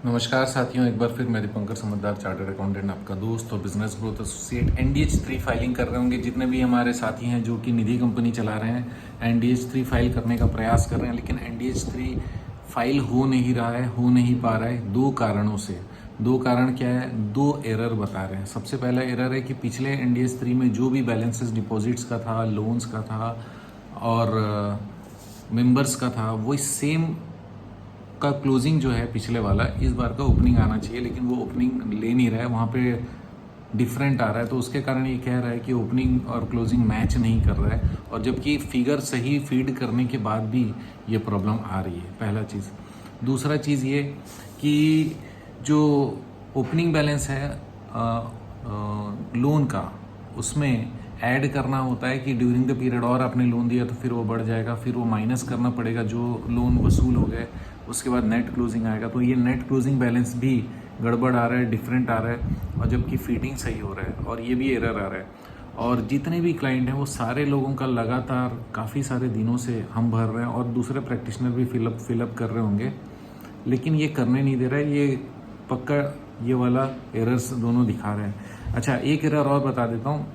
नमस्कार साथियों, एक बार फिर मैं दीपंकर समझदार चार्टर्ड अकाउंटेंट आपका दोस्त और business growth associate NDH3 filing कर रहे होंगे। जितने भी हमारे साथी हैं जो कि निधि कंपनी चला रहे हैं, NDH3 फाइल करने का प्रयास कर रहे हैं, लेकिन NDH3 फाइल हो नहीं रहा है, हो नहीं पा रहा है दो कारणों से। दो कारण क्या है? दो एरर बता रहे हैं। सबसे पहला एरर है कि पिछले NDH3 में जो भी बैलेंसेस डिपॉजिट्स का था, लोन्स का था और मेंबर्स का था, वो सेम का क्लोजिंग जो है पिछले वाला, इस बार का ओपनिंग आना चाहिए, लेकिन वो ओपनिंग ले नहीं रहा है, वहाँ पे डिफरेंट आ रहा है। तो उसके कारण ये कह रहा है कि ओपनिंग और क्लोजिंग मैच नहीं कर रहा है, और जबकि फिगर सही फीड करने के बाद भी ये प्रॉब्लम आ रही है। पहला चीज़। दूसरा चीज़ ये कि जो ओपनिंग बैलेंस है लोन का, उसमें ऐड करना होता है कि ड्यूरिंग द पीरियड और आपने लोन दिया तो फिर वो बढ़ जाएगा, फिर वो माइनस करना पड़ेगा जो लोन वसूल हो गए, उसके बाद नेट क्लोजिंग आएगा। तो ये नेट क्लोजिंग बैलेंस भी गड़बड़ आ रहा है, डिफरेंट आ रहा है, और जबकि फीडिंग सही हो रहा है, और ये भी एरर आ रहा है। और जितने भी क्लाइंट हैं वो सारे लोगों का लगातार काफ़ी सारे दिनों से हम भर रहे हैं, और दूसरे प्रैक्टिशनर भी फिलअप कर रहे होंगे, लेकिन ये करने नहीं दे रहा है। ये पक्का ये वाला एरर्स दोनों दिखा रहे हैं। अच्छा, एक एरर और बता देता हूँ।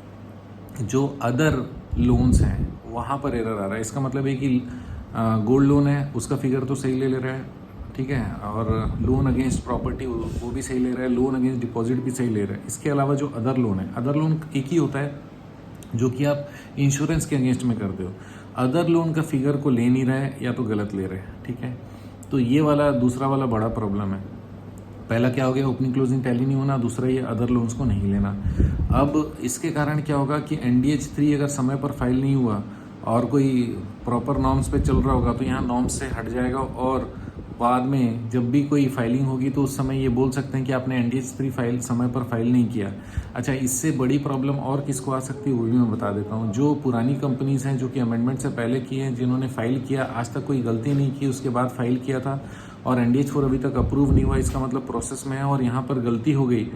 जो अदर लोन्स हैं वहाँ पर एरर आ रहा है। इसका मतलब है कि गोल्ड लोन है, उसका फिगर तो सही ले रहा है, ठीक है, और लोन अगेंस्ट प्रॉपर्टी वो भी सही ले रहा है, लोन अगेंस्ट डिपॉजिट भी सही ले रहा है। इसके अलावा जो अदर लोन है, अदर लोन एक ही होता है जो कि आप इंश्योरेंस के अगेंस्ट में करते हो। अदर लोन का फिगर को ले नहीं रहा है, या तो गलत ले रहे हैं, ठीक है। तो ये वाला दूसरा वाला बड़ा प्रॉब्लम है। पहला क्या हो गया? ओपनिंग क्लोजिंग टैली नहीं होना। दूसरा, ये अदर लोन्स को नहीं लेना। अब इसके कारण क्या होगा कि NDH3 अगर समय पर फाइल नहीं हुआ और कोई प्रॉपर नॉर्म्स पे चल रहा होगा तो यहाँ नॉर्म्स से हट जाएगा, और बाद में जब भी कोई फाइलिंग होगी तो उस समय ये बोल सकते हैं कि आपने NDH3 फाइल समय पर फाइल नहीं किया। अच्छा, इससे बड़ी प्रॉब्लम और किसको आ सकती है वो भी मैं बता देता हूँ। जो पुरानी कंपनीज हैं जो कि अमेंडमेंट से पहले की हैं, जिन्होंने फाइल किया, आज तक कोई गलती नहीं की, उसके बाद फाइल किया था और NDH4 अभी तक अप्रूव नहीं हुआ, इसका मतलब प्रोसेस में है, और यहाँ पर गलती हो गई।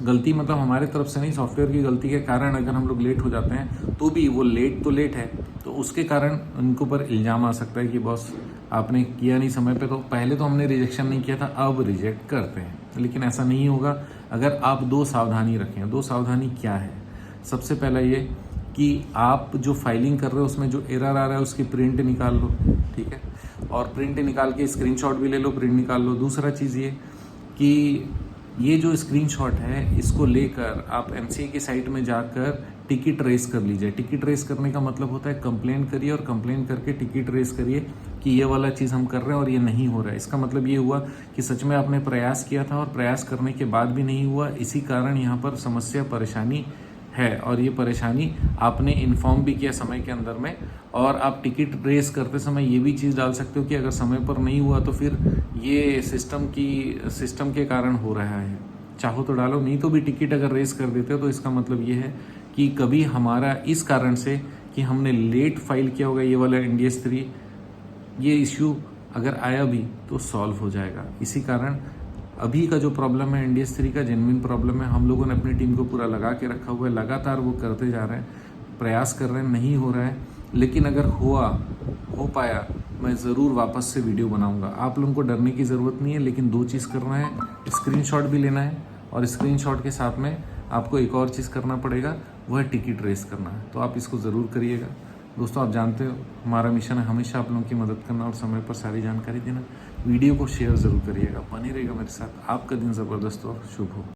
गलती मतलब हमारे तरफ से नहीं, सॉफ्टवेयर की गलती के कारण अगर हम लोग लेट हो जाते हैं तो भी वो लेट तो लेट है, तो उसके कारण उनके ऊपर इल्ज़ाम आ सकता है कि बॉस आपने किया नहीं समय पे, तो पहले तो हमने रिजेक्शन नहीं किया था, अब रिजेक्ट करते हैं। लेकिन ऐसा नहीं होगा अगर आप दो सावधानी रखें। दो सावधानी क्या है? सबसे पहला ये कि आप जो फाइलिंग कर रहे हो उसमें जो एरर आ रहा है उसकी प्रिंट निकाल लो, ठीक है, और प्रिंट निकाल के स्क्रीनशॉट भी ले लो, प्रिंट निकाल लो। दूसरा चीज़ ये कि ये जो स्क्रीनशॉट है इसको लेकर आप MCA की साइट में जाकर टिकट रेस कर लीजिए। टिकट रेस करने का मतलब होता है कंप्लेन करिए, और कंप्लेन करके टिकट रेस करिए कि ये वाला चीज़ हम कर रहे हैं और ये नहीं हो रहा है। इसका मतलब ये हुआ कि सच में आपने प्रयास किया था और प्रयास करने के बाद भी नहीं हुआ, इसी कारण यहाँ पर समस्या परेशानी है, और ये परेशानी आपने इन्फॉर्म भी किया समय के अंदर में। और आप टिकट रेस करते समय ये भी चीज़ डाल सकते हो कि अगर समय पर नहीं हुआ तो फिर ये सिस्टम के कारण हो रहा है। चाहो तो डालो, नहीं तो भी टिकट अगर रेस कर देते हो तो इसका मतलब ये है कि कभी हमारा इस कारण से कि हमने लेट फाइल किया होगा ये वाला NDH3, ये इश्यू अगर आया भी तो सॉल्व हो जाएगा। इसी कारण अभी का जो प्रॉब्लम है NDH3 का जेन्युइन प्रॉब्लम है। हम लोगों ने अपनी टीम को पूरा लगा के रखा हुआ है, लगातार वो करते जा रहे हैं, प्रयास कर रहे हैं, नहीं हो रहा है, लेकिन अगर हो पाया मैं ज़रूर वापस से वीडियो बनाऊंगा। आप लोगों को डरने की ज़रूरत नहीं है, लेकिन दो चीज़ करना है, स्क्रीनशॉट भी लेना है, और स्क्रीनशॉट के साथ में आपको एक और चीज़ करना पड़ेगा, वो है टिकट रेस करना है। तो आप इसको ज़रूर करिएगा। दोस्तों, आप जानते हो हमारा मिशन है हमेशा आप लोगों की मदद करना और समय पर सारी जानकारी देना। वीडियो को शेयर ज़रूर करिएगा, बने रहिएगा मेरे साथ। आपका दिन ज़बरदस्त और शुभ हो।